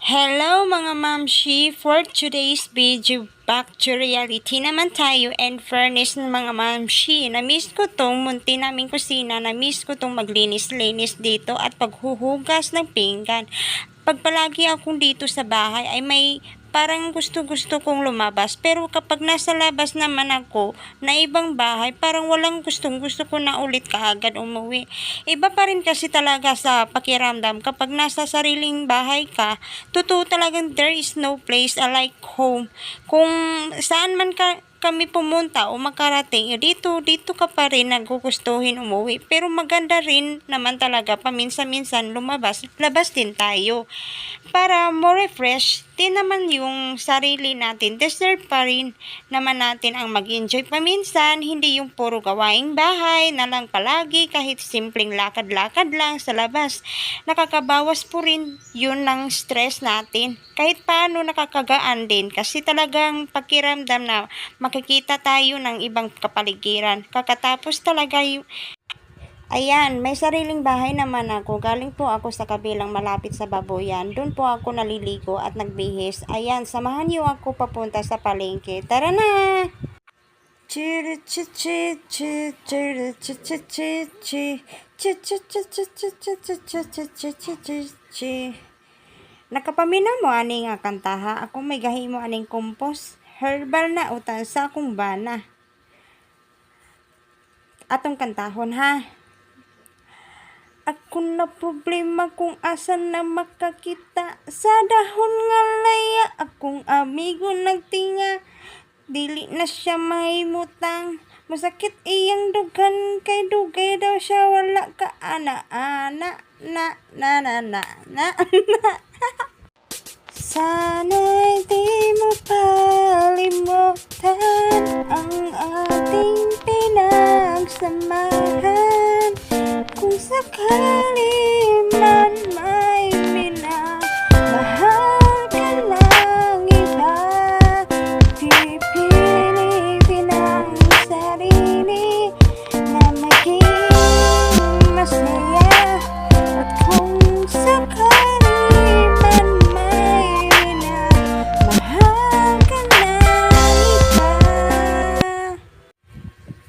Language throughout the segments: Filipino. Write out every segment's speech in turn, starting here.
Hello mga mamshi! For today's video, back to reality naman tayo and fairness ng mga mamshi. Na-miss ko tong munti naming kusina, na-miss ko tong maglinis-linis dito at paghuhugas ng pinggan. Pag palagi akong dito sa bahay ay may parang gusto-gusto kong lumabas. Pero kapag nasa labas naman ako na ibang bahay, parang walang gustong-gusto ko na ulit kaagad umuwi. Iba pa rin kasi talaga sa pakiramdam kapag nasa sariling bahay ka, totoo talagang there is no place like home. Kung saan man kami pumunta o makarating, dito ka pa rin nagugustuhin umuwi. Pero maganda rin naman talaga paminsan-minsan labas din tayo. Para more refresh din naman yung sarili natin. Deserve pa rin naman natin ang mag-enjoy paminsan, hindi yung puro gawaing bahay na lang palagi, kahit simpleng lakad-lakad lang sa labas. Nakakabawas po rin yun ng stress natin. Kahit paano nakakagaan din kasi talagang pakiramdam na makikita tayo ng ibang kapaligiran. Kakatapos talaga yung ayan, may sariling bahay naman ako. Galing po ako sa kabilang malapit sa Babuyan. Doon po ako naliligo at nagbihis. Ayan, samahan niyo ako papunta sa palengke. Tara na! Nakapamina mo ani nga kantaha. Ako may gahi mo aning kompos. Herbal na utan sa akong bana. Atong kantahon ha. Ako na problema kung asan na makakita sa dahon nga laya. Akong amigo nagtinga, dili na siya mahimutang. Masakit iyang dugan kay dugay daw siya wala ka ana-ana na. Sana'y di mo palimutan ang ating pinagsamahan. Kung sakali man may minamahal ka ng iba, pipilitin ang sarili na maging masaya. At kung sakali man may minamahal ka ng iba.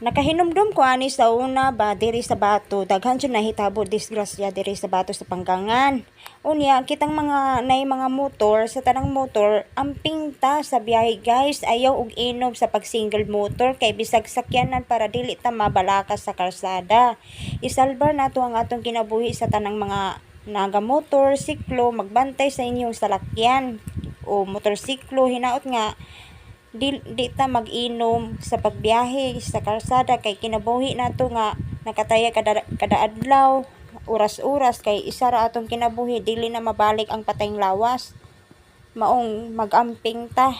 Nakahinumdum ko ani sa una ba diri sa bato, daghan jud nahitabo disgrasya diri sa bato sa Panggangan. Unya kitang mga motor, sa tanang motor amping ta sa biyahe guys. Ayaw og inom sa pag single motor kay bisag sakyanan para dili ta mabalakas sa kalsada. Isalbar nato ang atong kinabuhi sa tanang mga naga motor, siklo, magbantay sa inyong salakyan o motorsiklo. Hinaot nga di ta mag-inom sa pagbiyahe sa kalsada kay kinabuhi nato nga nakataya kada adlaw, oras-oras kay isa ra atong kinabuhi, dili na mabalik ang patayng lawas. Maong magamping ta.